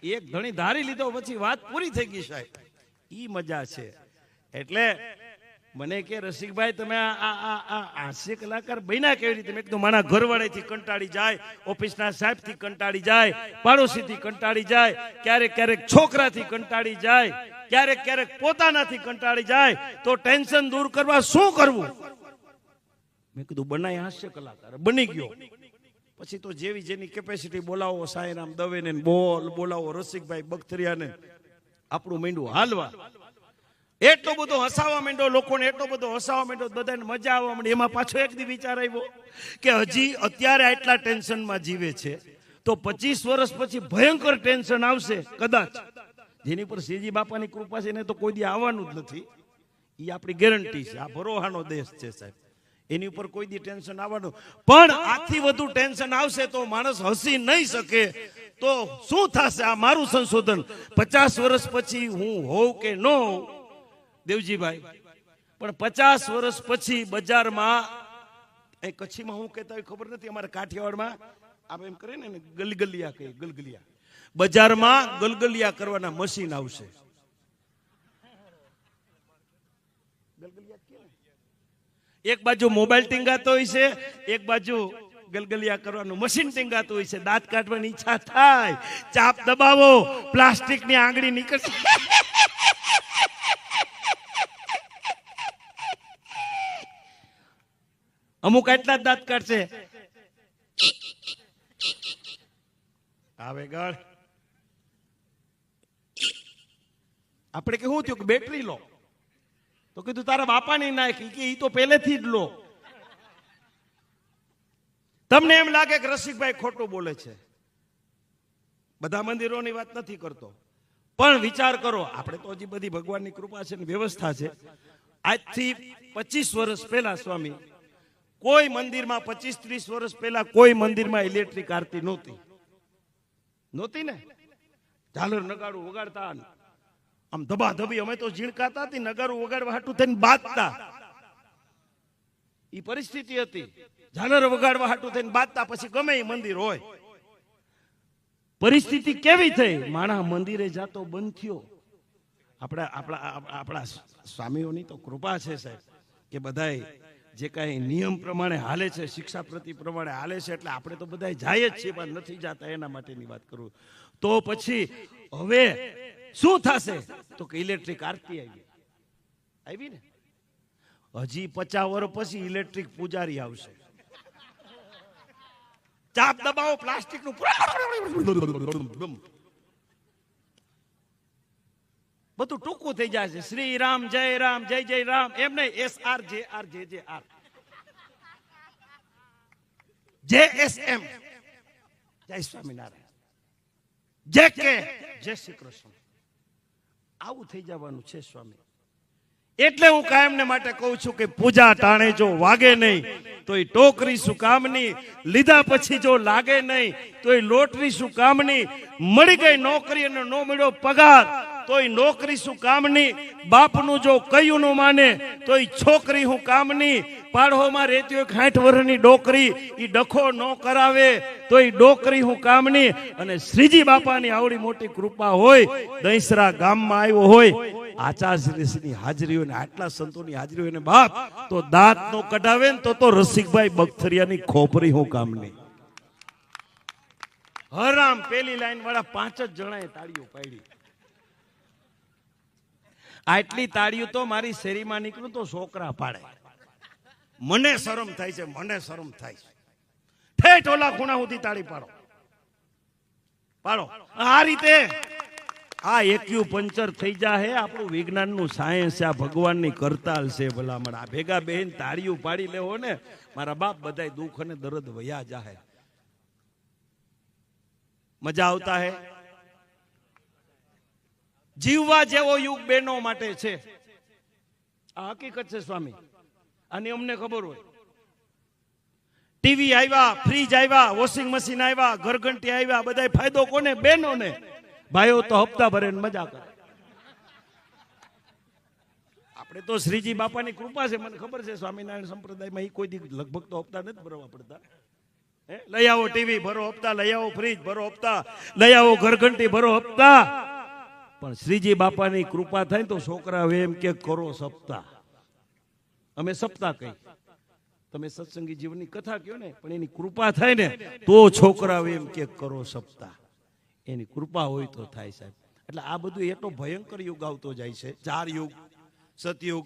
એક ધણી ધારી લીધો પછી વાત પૂરી થઈ ગઈ સાહેબ. ઈ મજા છે. એટલે મને કે રસિકભાઈ તમે આ હાસ્ય કલાકાર બન્યા કેવી રીતે? મેં કીધું મારા ઘરવાળાથી કંટાળી જાય, ઓફિસના સાહેબથી કંટાળી જાય, પાડોશીથી કંટાળી જાય, ક્યારેક ક્યારેક છોકરાથી કંટાળી જાય, ક્યારેક ક્યારેક પોતાનાથી કંટાળી જાય, તો ટેન્શન દૂર કરવા શું કરવું? મેં કીધું બનાય હાસ્ય કલાકાર. બની ગયો. પછી તો જેવી જેની કેપેસિટી, બોલાવો સાંઈરામ દવેને, બોલાવો રસિકભાઈ બગથરિયાને, આપણું માંડ્યું હાલવા. એટલો બધો હસાવા માંડ્યો લોકોને, એટલો બધો હસાવા માંડ્યો, બધાને મજા આવવા માંડી. એમાં પાછો એક દી વિચાર આવ્યો કે હજી અત્યારે આટલા ટેન્શનમાં જીવે છે તો 25 વર્ષ પછી ભયંકર ટેન્શન આવશે કદાચ, જેની પર શ્રીજી બાપાની કૃપા છે એને તો કોઈ દી આવવાનું જ નથી. એ આપણી ગેરંટી છે. આ ભરોહાનો દેશ છે સાહેબ, એની ઉપર કોઈ દી ટેન્શન આવવાનું. પણ આથી વધુ ટેન્શન આવશે તો માણસ હસી નહીં શકે. તો શું થશે? આ મારું સંશોધન. 50 વર્ષ પછી હું હોઉં કે ન હોઉં દેવજીભાઈ, પણ 50 વર્ષ પછી બજારમાં, એ કચ્છીમાં હું કહેતા હોય ખબર નથી, અમારે કાઠિયાવાડમાં આપણે એમ કરે ને ગલગલિયા કહે, ગલગલિયા. બજારમાં ગલગલિયા કરવાના મશીન આવશે. એક બાજુ મોબાઈલ ટીંગાતો હોય છે, એક બાજુ ગલગલિયા કરવાનું મશીન ટીંગાતું હોય છે. દાંત કાઢવાની ઈચ્છા થાય, ચાપ દબાવો, પ્લાસ્ટિકની આંગળી નીકળશે. અમુક એટલા જ દાંત કાઢશે. આવે ગળ. આપણે કે શું થયું કે બેટરી લો, તો કીધું તારા બાપાની નાખી કે ઈ તો પહેલેથી જ લો. તમને એમ લાગે કે રસિકભાઈ ખોટું બોલે છે. બધા મંદિરોની વાત નથી કરતો, પણ વિચાર કરો, આપણે તો હજી બધી ભગવાનની કૃપા છે ને વ્યવસ્થા છે. આજથી 25 વર્ષ પહેલા સ્વામી, કોઈ મંદિરમાં 25-30 વર્ષ પહેલા કોઈ મંદિરમાં ઇલેક્ટ્રિક આરતી નહોતી ને. ઝાલર નગાડું વગાડતા, આમ ધબાધબી. અમે તો ઝીણકાતા હતી, નગારું વગાડવા હાટું થઈને બાજતા. એ પરિસ્થિતિ હતી. ઝાલર વગાડવા હાટું થઈને બાજતા. પછી ગમે એ મંદિર હોય. પરિસ્થિતિ કેવી થઈ? માણસ મંદિરે જાતો બંધ થયો. આપણા સ્વામીઓની તો કૃપા છે સાહેબ, કે બધાય જે કાંઈ નિયમ પ્રમાણે હાલે છે, શિક્ષા પ્રતિ પ્રમાણે હાલે છે, એટલે આપણે તો બધા જાય જ છીએ, પણ નથી જતા. એના માટેની વાત કરું તો પછી હવે શું થશે? તો કે ઇલેક્ટ્રિક આરતી આવી ને. હજી 50 વર્ષ પછી ઇલેક્ટ્રિક પૂજારી આવશે. ચાપ દબાવો, પ્લાસ્ટિક નું બધું ટૂંકું થઈ જાય છે. શ્રી રામ, જય રામ, જય જય રામ, એમ નહીં. SR JR JJR JSM, જય સ્વામિનારાયણ, JK, જય શ્રી કૃષ્ણ. આવું થઈ જવાનું છે સ્વામી. એટલે હું કાયમને માટે કહું છું કે પૂજા ટાણે જો વાગે નહીં તો એ ટોકરી શું કામની, લીધા પછી જો લાગે નહીં તો એ લોટરી શું કામની, મળી ગઈ નોકરી અને ન મળ્યો પગાર તો એ નોકરી શું કામની, બાપનું જો કયું ન માને તો એ છોકરી હું કામની, પાડોમાં રહેતી હોય 60 વર્ષની ડોકરી એ ડખો ન કરાવે તો એ ડોકરી હું કામની. અને શ્રીજી બાપાની આવડી મોટી કૃપા હોય, દહીસરા ગામમાં આવ્યો હોય, આચાર્યશ્રીની હાજરી હોય ને આટલા સંતોની હાજરી હોય ને બાપ, તો દાંત નો કઢાવે ને તો રસિકભાઈ બગથરિયાની ખોપરી હું કામની. હરામ પેલી લાઈન વાળા 5 જ જણાએ તાળીઓ પાડી. આટલી તાળીઓ તો મારી શેરીમાં નીકળું તો છોકરા પાડે. મને શરમ થાય છે, મને શરમ થાય છે. ઠેઠ ઓલા ખૂણા સુધી તાળી પાડો. આ રીતે આ એક્યુ પંચર થઈ જાય. આપણું વિજ્ઞાનનું સાયન્સ છે, આ ભગવાનની કરતાલ છે. ભલામણ આ ભેગા બેન તાળીઓ પાડી લેવો ને, મારા બાપ બધાય દુઃખ અને દર્દ વયા જાહે. મજા આવતા હે. જીવવા જેવો યુગ બહેનો માટે છે. આ હકીકત છે સ્વામી, આની અમને ખબર હોય. ટીવી આવ્યા, ફ્રીજ આવ્યા, વોશિંગ મશીન આવ્યા, ઘરઘંટી આવ્યા, બધાય ફાયદો કોને? બહેનોને. ભાઈઓ તો હપ્તા ભરે મજા કરે. આપણે તો શ્રીજી બાપાની કૃપા છે. મને ખબર છે સ્વામિનારાયણ સંપ્રદાયમાં એ કોઈ દી લગભગ તો હપ્તા નથી ભરવા પડતા. લઈ આવો ટીવી ભરો હપ્તા, લઈ આવો ફ્રીજ ભરો હપ્તા, લઈ આવો ઘરઘંટી ભરો હપ્તા. પણ શ્રીજી બાપાની કૃપા થાય ને તો છોકરા એમ કે કરો સપ્તાહ. અમે સપ્તાહ કહી, તમે સત્સંગી જીવનની કથા કહો ને, પણ એની કૃપા થાય ને તો છોકરા એમ કે કરો સપ્તાહ. એની કૃપા હોય તો થાય સાહેબ. એટલે આ બધું એટલો ભયંકર યુગ આવતો જાય છે. 4 યુગ, સતયુગ,